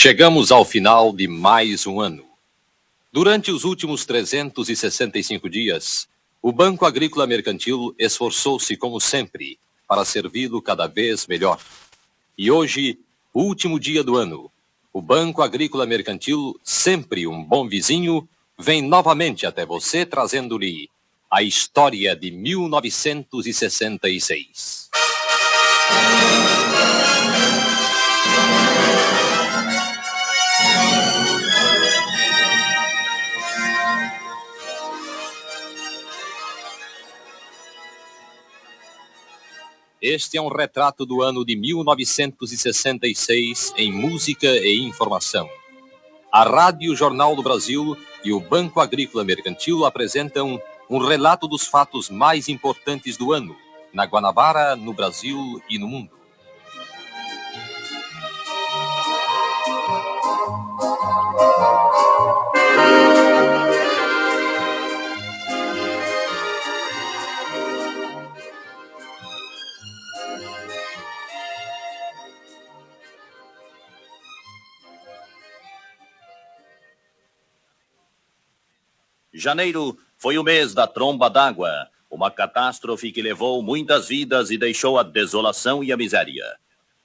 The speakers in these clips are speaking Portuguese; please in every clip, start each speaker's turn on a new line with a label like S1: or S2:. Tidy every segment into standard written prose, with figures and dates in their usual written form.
S1: Chegamos ao final de mais um ano. Durante os últimos 365 dias, o Banco Agrícola Mercantil esforçou-se, como sempre, para servi-lo cada vez melhor. E hoje, o último dia do ano, o Banco Agrícola Mercantil, sempre um bom vizinho, vem novamente até você trazendo-lhe a história de 1966. Este é um retrato do ano de 1966 em música e informação. A Rádio Jornal do Brasil e o Banco Agrícola Mercantil apresentam um relato dos fatos mais importantes do ano, na Guanabara, no Brasil e no mundo.
S2: Janeiro foi o mês da tromba d'água, uma catástrofe que levou muitas vidas e deixou a desolação e a miséria.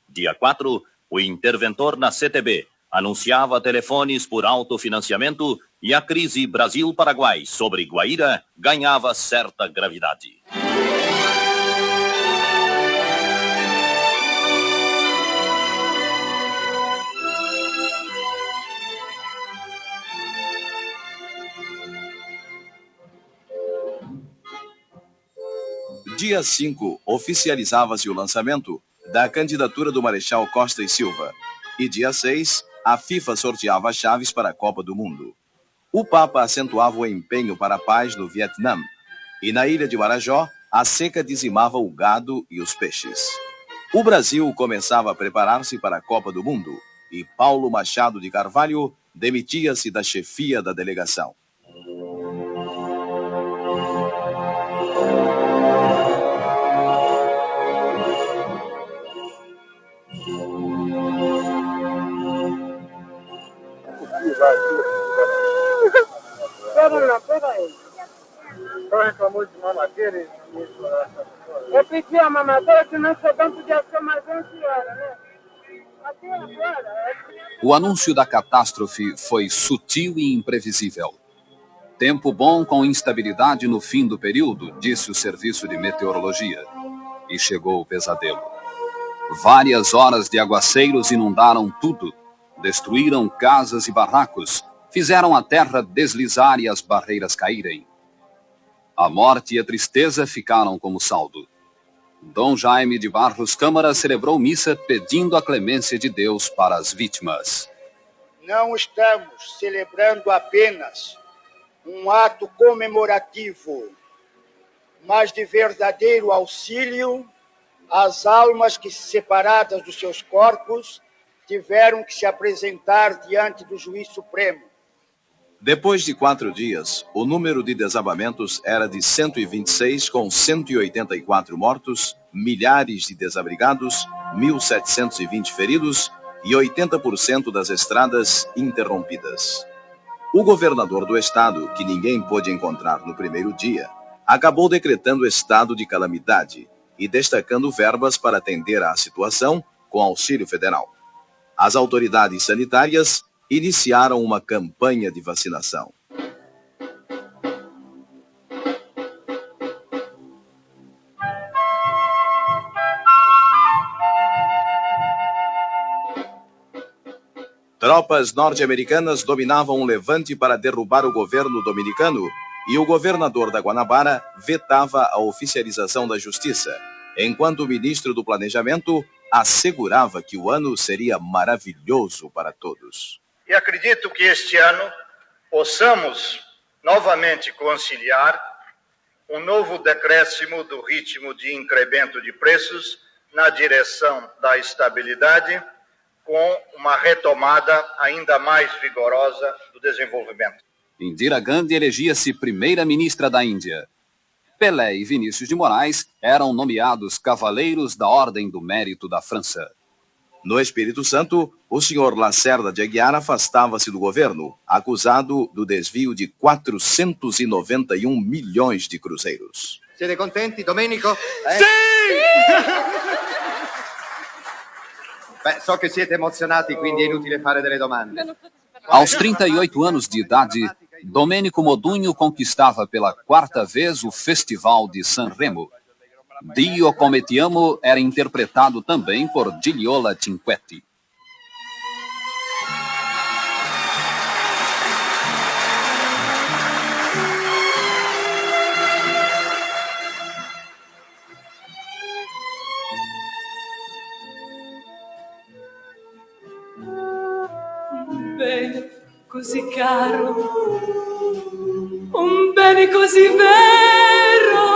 S2: Dia 4, o interventor na CTB anunciava telefones por autofinanciamento e a crise Brasil-Paraguai sobre Guaíra ganhava certa gravidade.
S3: Dia 5, oficializava-se o lançamento da candidatura do Marechal Costa e Silva. E dia 6, a FIFA sorteava as chaves para a Copa do Mundo. O Papa acentuava o empenho para a paz no Vietnã. E na ilha de Marajó, a seca dizimava o gado e os peixes. O Brasil começava a preparar-se para a Copa do Mundo. E Paulo Machado de Carvalho demitia-se da chefia da delegação.
S4: Peraí. Só reclamou de mamadeira e... Eu pedi a mamadeira que não soubemos podia ser mais 11 horas, né? Até agora...
S5: O anúncio da catástrofe foi sutil e imprevisível. Tempo bom com instabilidade no fim do período, disse o serviço de meteorologia. E chegou o pesadelo. Várias horas de aguaceiros inundaram tudo, destruíram casas e barracos, fizeram a terra deslizar e as barreiras caírem. A morte e a tristeza ficaram como saldo. Dom Jaime de Barros Câmara celebrou missa pedindo a clemência de Deus para as vítimas.
S6: Não estamos celebrando apenas um ato comemorativo, mas de verdadeiro auxílio às almas que, separadas dos seus corpos, tiveram que se apresentar diante do Juiz Supremo.
S3: Depois de 4 dias, o número de desabamentos era de 126, com 184 mortos, milhares de desabrigados, 1.720 feridos e 80% das estradas interrompidas. O governador do estado, que ninguém pôde encontrar no primeiro dia, acabou decretando estado de calamidade e destacando verbas para atender à situação com auxílio federal. As autoridades sanitárias iniciaram uma campanha de vacinação. Tropas norte-americanas dominavam um levante para derrubar o governo dominicano e o governador da Guanabara vetava a oficialização da justiça, enquanto o ministro do Planejamento assegurava que o ano seria maravilhoso para todos.
S7: E acredito que este ano possamos novamente conciliar um novo decréscimo do ritmo de incremento de preços na direção da estabilidade, com uma retomada ainda mais vigorosa do desenvolvimento.
S5: Indira Gandhi elegia-se primeira-ministra da Índia. Pelé e Vinícius de Moraes eram nomeados cavaleiros da Ordem do Mérito da França.
S3: No Espírito Santo, o senhor Lacerda de Aguiar afastava-se do governo, acusado do desvio de 491 milhões de cruzeiros.
S8: Siete contenti, Domenico? Beh, so che siete emozionati, quindi è inutile fare delle domande.
S5: Aos 38 anos de idade, Domênico Modugno conquistava pela quarta vez o Festival de Sanremo. Dio come ti amo era interpretado também por Gigliola Cinquetti.
S9: Bene così caro, un bene così vero.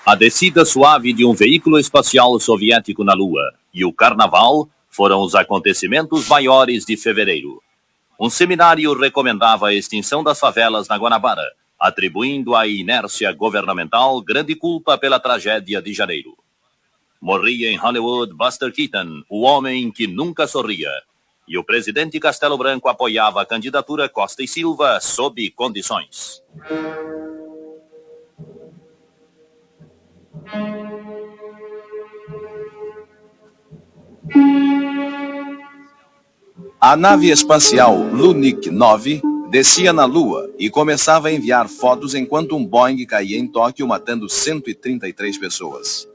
S2: A descida suave de um veículo espacial soviético na Lua e o Carnaval foram os acontecimentos maiores de fevereiro. Um seminário recomendava a extinção das favelas na Guanabara, atribuindo à inércia governamental grande culpa pela tragédia de janeiro. Morria em Hollywood Buster Keaton, o homem que nunca sorria. E o presidente Castelo Branco apoiava a candidatura Costa e Silva sob condições.
S3: A nave espacial Lunik 9 descia na Lua e começava a enviar fotos enquanto um Boeing caía em Tóquio, matando 133 pessoas.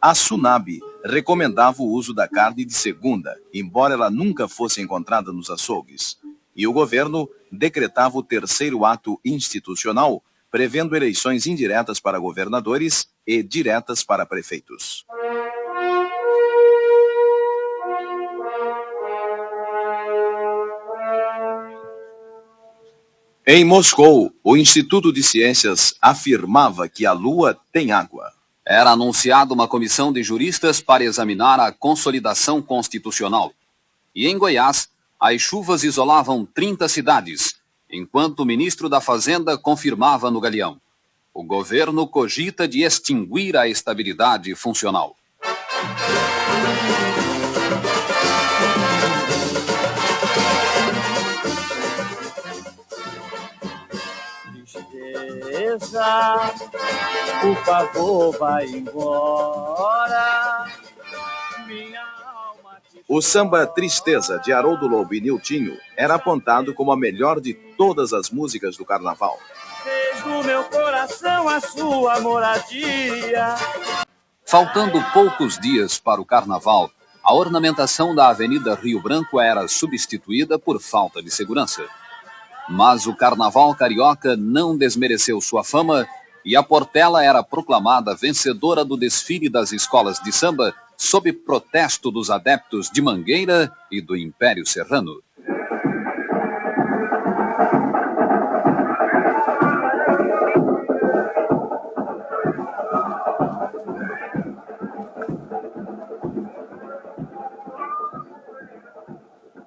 S3: A Tsunami recomendava o uso da carne de segunda, embora ela nunca fosse encontrada nos açougues. E o governo decretava o terceiro ato institucional, prevendo eleições indiretas para governadores e diretas para prefeitos. Em Moscou, o Instituto de Ciências afirmava que a Lua tem água.
S5: Era anunciada uma comissão de juristas para examinar a consolidação constitucional. E em Goiás, as chuvas isolavam 30 cidades, enquanto o ministro da Fazenda confirmava no Galeão: o governo cogita de extinguir a estabilidade funcional.
S10: Tristeza, por favor, vai embora. Minha alma te...
S3: O samba Tristeza, de Haroldo Lobo e Niltinho, era apontado como a melhor de todas as músicas do carnaval.
S10: Fez no meu coração a sua moradia.
S5: Faltando poucos dias para o carnaval, a ornamentação da Avenida Rio Branco era substituída por falta de segurança. Mas o carnaval carioca não desmereceu sua fama e a Portela era proclamada vencedora do desfile das escolas de samba sob protesto dos adeptos de Mangueira e do Império Serrano.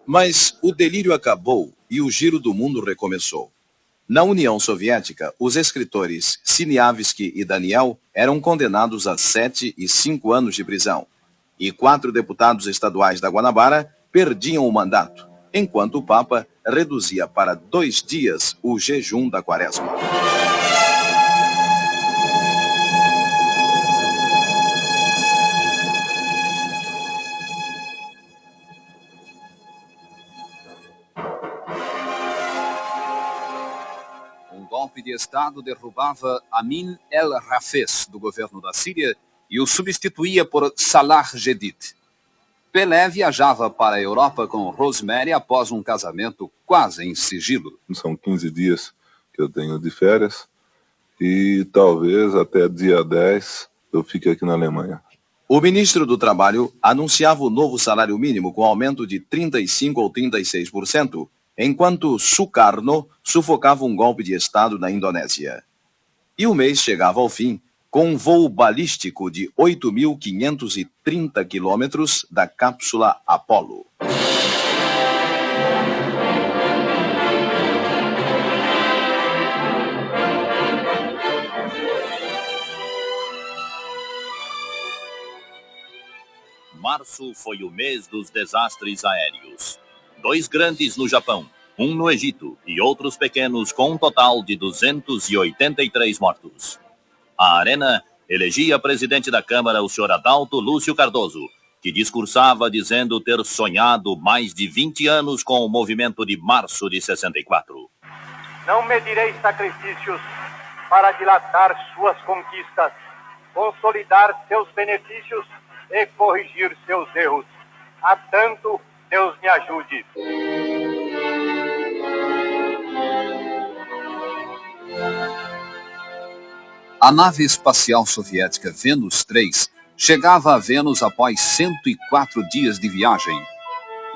S3: Mas o delírio acabou e o giro do mundo recomeçou. Na União Soviética, os escritores Siniavsky e Daniel eram condenados a 7 e 5 anos de prisão. E 4 deputados estaduais da Guanabara perdiam o mandato, enquanto o Papa reduzia para 2 dias o jejum da Quaresma.
S5: Um golpe de Estado derrubava Amin el-Rafez, do governo da Síria, e o substituía por Salah Jedid. Pelé viajava para a Europa com Rosemary após um casamento quase em sigilo.
S11: São 15 dias que eu tenho de férias e talvez até dia 10 eu fique aqui na Alemanha.
S3: O ministro do Trabalho anunciava o novo salário mínimo com aumento de 35% ou 36%, enquanto Sukarno sufocava um golpe de Estado na Indonésia. E o mês chegava ao fim com um voo balístico de 8.530 quilômetros da cápsula Apollo.
S2: março foi o mês dos desastres aéreos. 2 grandes no Japão, um no Egito e outros pequenos com um total de 283 mortos. A Arena elegia presidente da Câmara o senhor Adalto Lúcio Cardoso, que discursava dizendo ter sonhado mais de 20 anos com o movimento de março de 64.
S12: Não medirei sacrifícios para dilatar suas conquistas, consolidar seus benefícios e corrigir seus erros. A tanto, Deus me ajude.
S5: A nave espacial soviética Vênus 3 chegava a Vênus após 104 dias de viagem,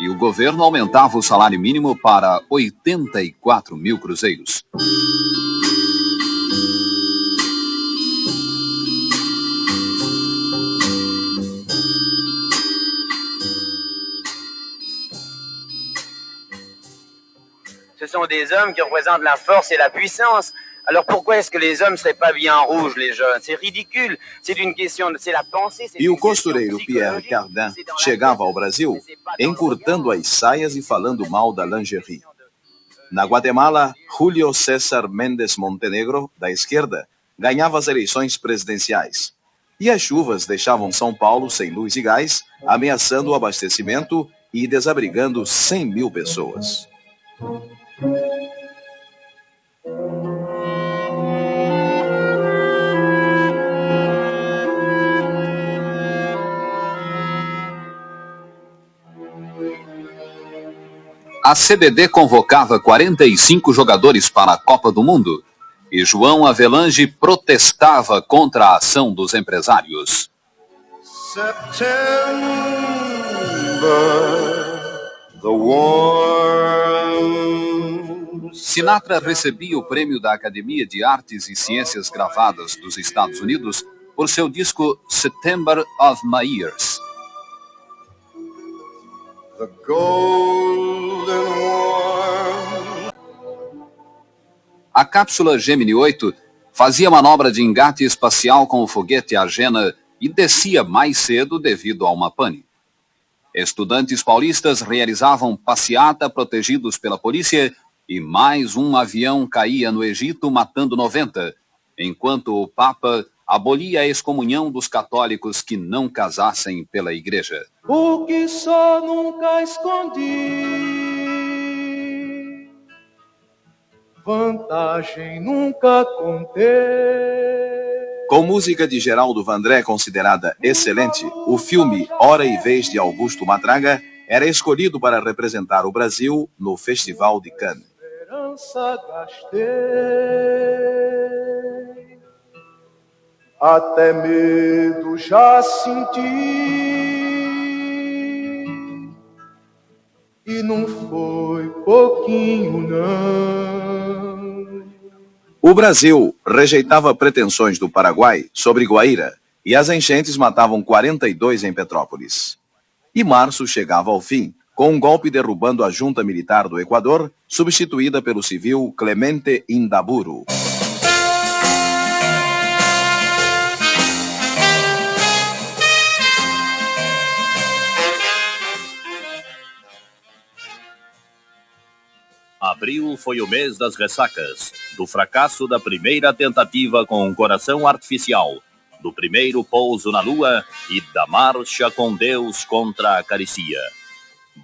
S5: e o governo aumentava o salário mínimo para 84 mil cruzeiros.
S13: Ce sont des hommes qui représentent la force et la puissance. Alors pourquoi est-ce que les hommes ne seraient pas bien en rouge, les jeunes? C'est ridicule. C'est une question, c'est la pensée.
S3: E o costureiro Pierre Cardin chegava ao Brasil encurtando as saias e falando mal da lingerie. Na Guatemala, Julio César Mendes Montenegro, da esquerda, ganhava as eleições presidenciais. E as chuvas deixavam São Paulo sem luz e gás, ameaçando o abastecimento e desabrigando 100 mil pessoas.
S5: A CBD convocava 45 jogadores para a Copa do Mundo e João Avelange protestava contra a ação dos empresários.
S14: September, the warm...
S5: Sinatra recebia o prêmio da Academia de Artes e Ciências Gravadas dos Estados Unidos por seu disco September of My Years.
S14: The golden warm.
S5: A cápsula Gemini 8 fazia manobra de engate espacial com o foguete Agena e descia mais cedo devido a uma pane. Estudantes paulistas realizavam passeata protegidos pela polícia e mais um avião caía no Egito matando 90, enquanto o Papa abolia a excomunhão dos católicos que não casassem pela igreja.
S10: O que só nunca escondi, vantagem nunca contei.
S3: Com música de Geraldo Vandré considerada excelente, o filme Hora e Vez de Augusto Matraga era escolhido para representar o Brasil no Festival de Cannes.
S10: Esperança gastei, até medo já senti, e não foi pouquinho não.
S3: O Brasil rejeitava pretensões do Paraguai sobre Guaíra e as enchentes matavam 42 em Petrópolis. E março chegava ao fim, com um golpe derrubando a junta militar do Equador, substituída pelo civil Clemente Indaburu.
S2: Abril foi o mês das ressacas, do fracasso da primeira tentativa com um coração artificial, do primeiro pouso na Lua e da marcha com Deus contra a caricia.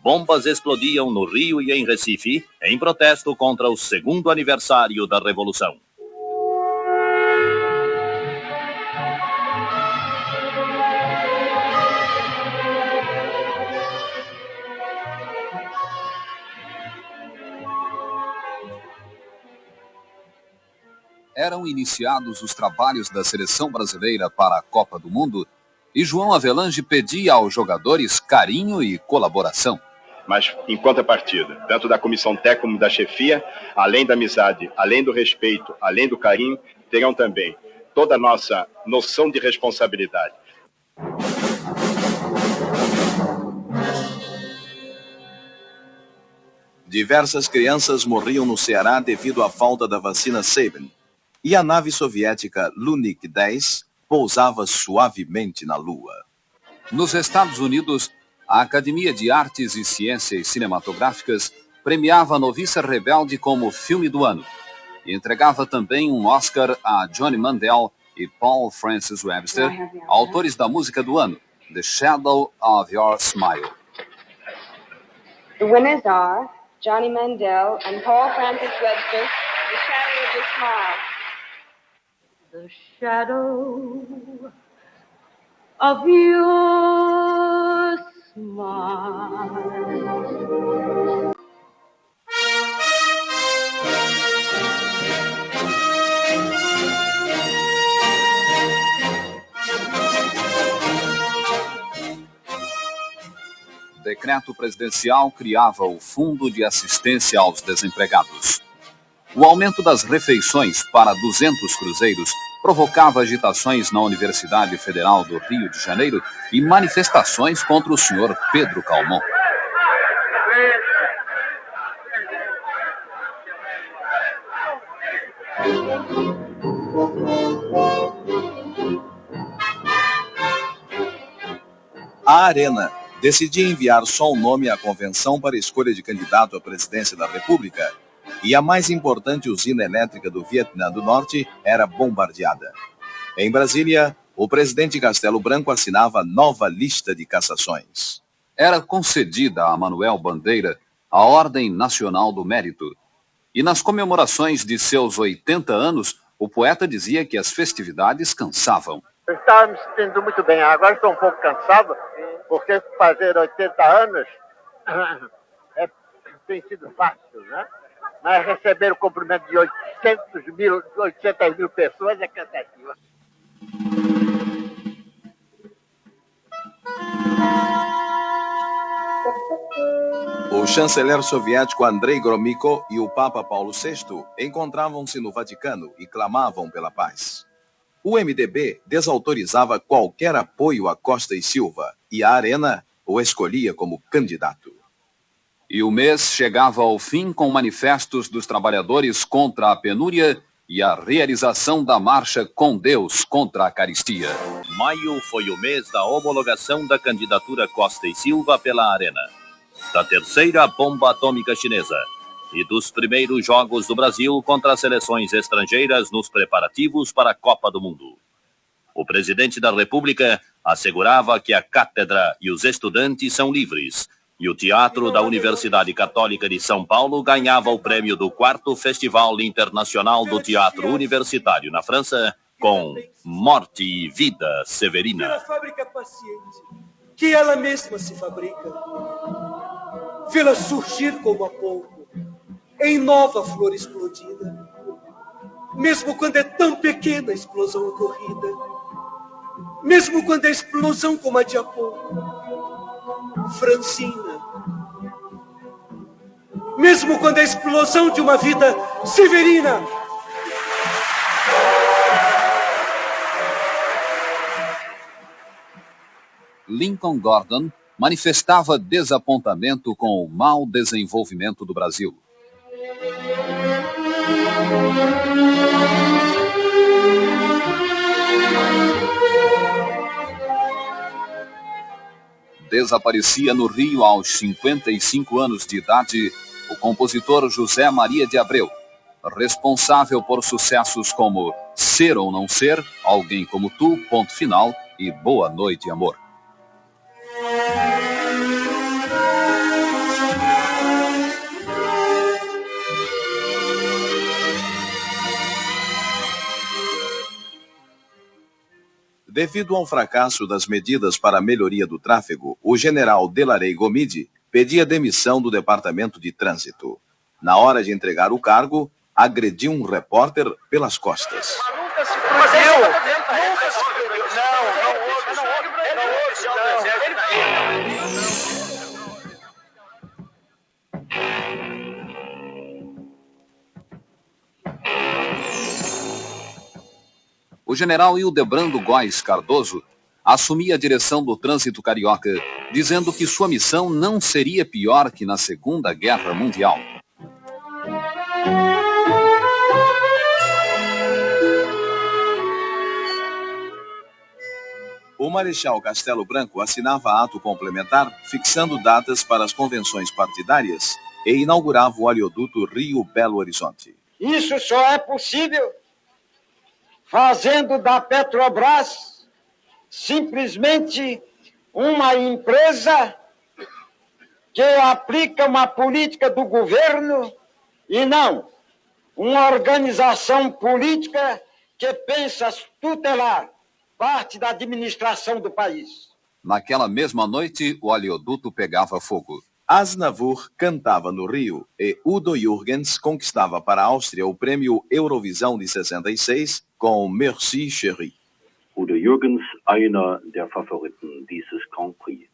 S2: Bombas explodiam no Rio e em Recife, em protesto contra o 2º aniversário da Revolução.
S5: Eram iniciados os trabalhos da seleção brasileira para a Copa do Mundo e João Avelange pedia aos jogadores carinho e colaboração.
S15: Mas, em contrapartida, tanto da comissão técnica como da chefia, além da amizade, além do respeito, além do carinho, terão também toda a nossa noção de responsabilidade.
S3: Diversas crianças morriam no Ceará devido à falta da vacina Sabin. E a nave soviética Lunik 10 pousava suavemente na Lua.
S5: Nos Estados Unidos, a Academia de Artes e Ciências Cinematográficas premiava Noviça Rebelde como filme do ano e entregava também um Oscar a Johnny Mandel e Paul Francis Webster, autores da música do ano, The Shadow of Your Smile.
S16: The winners are Johnny Mandel and Paul Francis Webster, The Shadow of Your Smile.
S9: The shadow of your smile.
S5: Decreto presidencial criava o Fundo de Assistência aos Desempregados. O aumento das refeições para 200 cruzeiros provocava agitações na Universidade Federal do Rio de Janeiro e manifestações contra o senhor Pedro Calmon.
S3: A Arena decidia enviar só um nome à convenção para escolha de candidato à presidência da República, e a mais importante usina elétrica do Vietnã do Norte era bombardeada. Em Brasília, o presidente Castelo Branco assinava nova lista de cassações.
S5: Era concedida a Manuel Bandeira a Ordem Nacional do Mérito. E nas comemorações de seus 80 anos, o poeta dizia que as festividades cansavam.
S12: Eu estava me sentindo muito bem, agora estou um pouco cansado, porque fazer 80 anos tem sido fácil, né? Mas receber o cumprimento de 800 mil pessoas é cansativo.
S3: O chanceler soviético Andrei Gromyko e o Papa Paulo VI encontravam-se no Vaticano e clamavam pela paz. O MDB desautorizava qualquer apoio a Costa e Silva e a Arena o escolhia como candidato.
S5: E o mês chegava ao fim com manifestos dos trabalhadores contra a penúria e a realização da marcha com Deus contra a caristia.
S2: Maio foi o mês da homologação da candidatura Costa e Silva pela Arena, da terceira bomba atômica chinesa e dos primeiros jogos do Brasil contra as seleções estrangeiras nos preparativos para a Copa do Mundo. O presidente da República assegurava que a cátedra e os estudantes são livres, e o Teatro da Universidade Católica de São Paulo ganhava o prêmio do 4º Festival Internacional do Teatro Universitário na França com Morte e Vida Severina.
S17: Pela fábrica paciente, que ela mesma se fabrica, vê-la surgir como há pouco, em nova flor explodida, mesmo quando é tão pequena a explosão ocorrida, mesmo quando é explosão como a de há pouco, Francina, mesmo quando é a explosão de uma vida severina.
S5: Lincoln Gordon manifestava desapontamento com o mau desenvolvimento do Brasil. Desaparecia no Rio aos 55 anos de idade o compositor José Maria de Abreu, responsável por sucessos como Ser ou Não Ser, Alguém Como Tu, Ponto Final e Boa Noite, Amor.
S3: Devido ao fracasso das medidas para a melhoria do tráfego, o general Delarey Gomide pedia demissão do Departamento de Trânsito. Na hora de entregar o cargo, agrediu um repórter pelas costas.
S5: O general Hildebrando Góes Cardoso assumia a direção do trânsito carioca, dizendo que sua missão não seria pior que na Segunda Guerra Mundial.
S3: O Marechal Castelo Branco assinava ato complementar, fixando datas para as convenções partidárias e inaugurava o oleoduto Rio-Belo Horizonte.
S6: Isso só é possível fazendo da Petrobras simplesmente uma empresa que aplica uma política do governo e não uma organização política que pensa tutelar parte da administração do país.
S5: Naquela mesma noite, o oleoduto pegava fogo.
S3: Aznavour cantava no Rio e Udo Jürgens conquistava para a Áustria o prêmio Eurovisão de 66 com Merci Chérie.
S18: Udo Jürgens, einer der Favoriten dieses Grand Prix.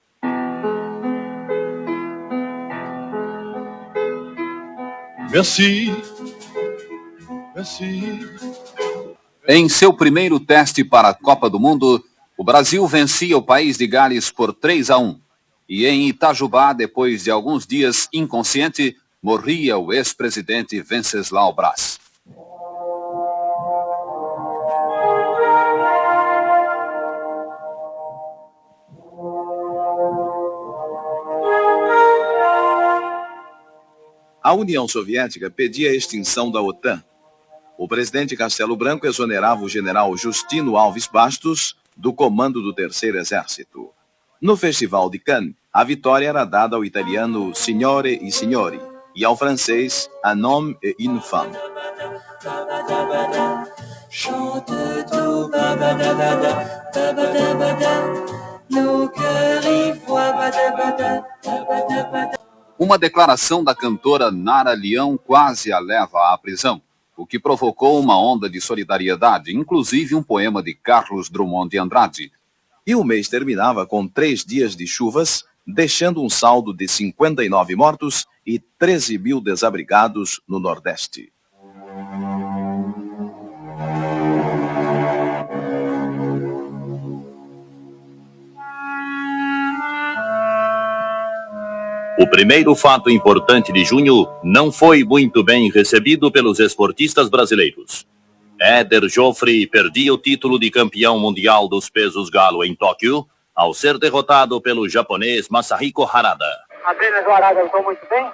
S11: Merci. Merci.
S5: Em seu primeiro teste para a Copa do Mundo, o Brasil vencia o país de Gales por 3-1. E em Itajubá, depois de alguns dias inconsciente, morria o ex-presidente Venceslau Braz.
S3: A União Soviética pedia a extinção da OTAN. O presidente Castelo Branco exonerava o general Justino Alves Bastos do comando do Terceiro Exército. No Festival de Cannes, a vitória era dada ao italiano Signore e Signori e ao francês Un homme et une femme.
S5: Uma declaração da cantora Nara Leão quase a leva à prisão, o que provocou uma onda de solidariedade, inclusive um poema de Carlos Drummond de Andrade.
S3: E o mês terminava com 3 dias de chuvas, deixando um saldo de 59 mortos e 13 mil desabrigados no Nordeste.
S2: O primeiro fato importante de junho não foi muito bem recebido pelos esportistas brasileiros. Éder Joffre perdia o título de campeão mundial dos pesos galo em Tóquio, ao ser derrotado pelo japonês Masahiko Harada.
S12: Apenas o Harada lutou muito bem.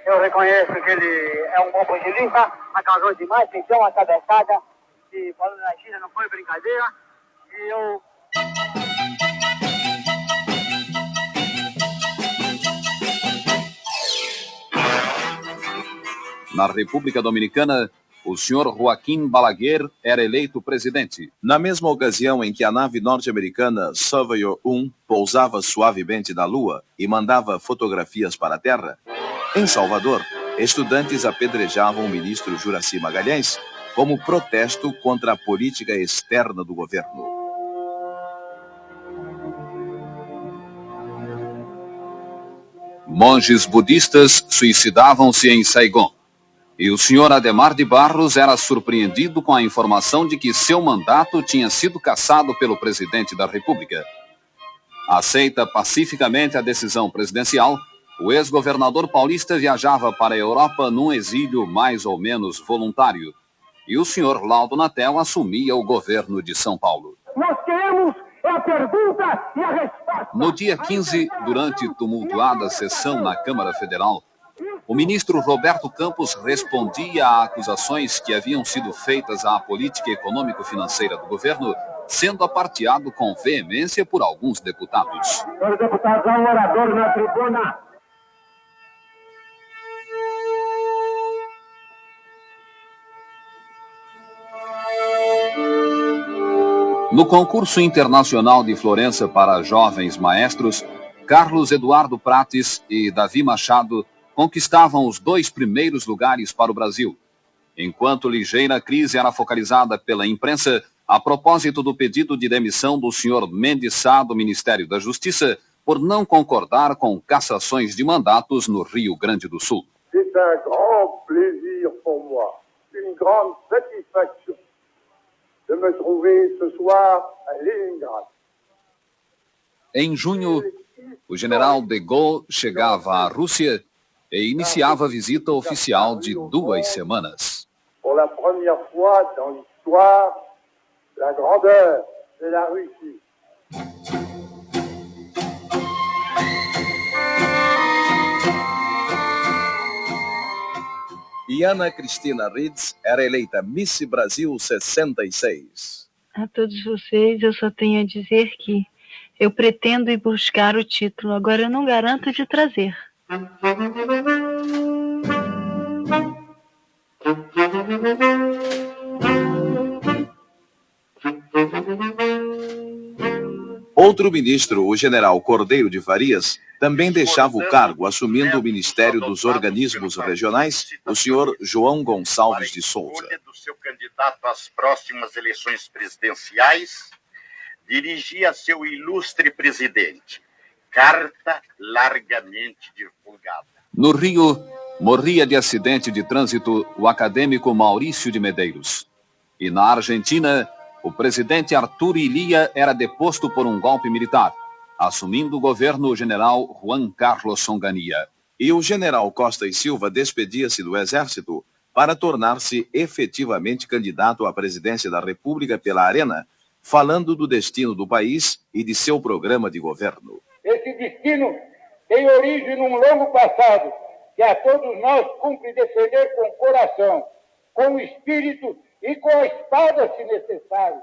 S12: Eu reconheço que ele é um bom pugilista, acabou demais, fez uma cabeçada e falando na China não foi brincadeira. E eu...
S5: Na República Dominicana, o senhor Joaquim Balaguer era eleito presidente.
S3: Na mesma ocasião em que a nave norte-americana Surveyor 1 pousava suavemente na Lua e mandava fotografias para a Terra, em Salvador, estudantes apedrejavam o ministro Juracy Magalhães como protesto contra a política externa do governo.
S5: Monges budistas suicidavam-se em Saigon. E o senhor Adhemar de Barros era surpreendido com a informação de que seu mandato tinha sido cassado pelo presidente da República. Aceita pacificamente a decisão presidencial, o ex-governador paulista viajava para a Europa num exílio mais ou menos voluntário. E o senhor Laudo Natel assumia o governo de São Paulo.
S12: Nós queremos a pergunta e a resposta.
S5: No dia 15, durante tumultuada sessão na Câmara Federal, o ministro Roberto Campos respondia a acusações que haviam sido feitas à política econômico-financeira do governo, sendo aparteado com veemência por alguns deputados.
S12: Senhores deputados, há um orador na tribuna.
S5: No concurso internacional de Florença para jovens maestros, Carlos Eduardo Prates e Davi Machado conquistavam os 2 primeiros lugares para o Brasil, enquanto ligeira crise era focalizada pela imprensa a propósito do pedido de demissão do senhor Mendes Sá do Ministério da Justiça por não concordar com cassações de mandatos no Rio Grande do Sul.
S19: C'est un grand plaisir pour moi, une grande satisfaction de me trouver ce soir à Leningrad.
S5: Em junho, o general de Gaulle chegava à Rússia e iniciava a visita oficial de 2 semanas.
S19: Pour la première fois dans l'histoire, la grandeur de la Russie.
S3: E Ana Cristina Ritz era eleita Miss Brasil 66.
S9: A todos vocês, eu só tenho a dizer que eu pretendo ir buscar o título, agora eu não garanto de trazer.
S3: Outro ministro, o general Cordeiro de Farias, também deixava o cargo, assumindo o Ministério dos Organismos Regionais, o senhor João Gonçalves de Souza.
S20: Do seu candidato às próximas eleições presidenciais, dirigia a seu ilustre presidente carta largamente divulgada.
S5: No Rio, morria de acidente de trânsito o acadêmico Maurício de Medeiros. E na Argentina, o presidente Arthur Illia era deposto por um golpe militar, assumindo o governo o general Juan Carlos Onganía.
S3: E o general Costa e Silva despedia-se do Exército para tornar-se efetivamente candidato à presidência da República pela Arena, falando do destino do país e de seu programa de governo.
S19: Esse destino tem origem num longo passado, que a todos nós cumpre defender com o coração, com o espírito e com a espada, se necessário.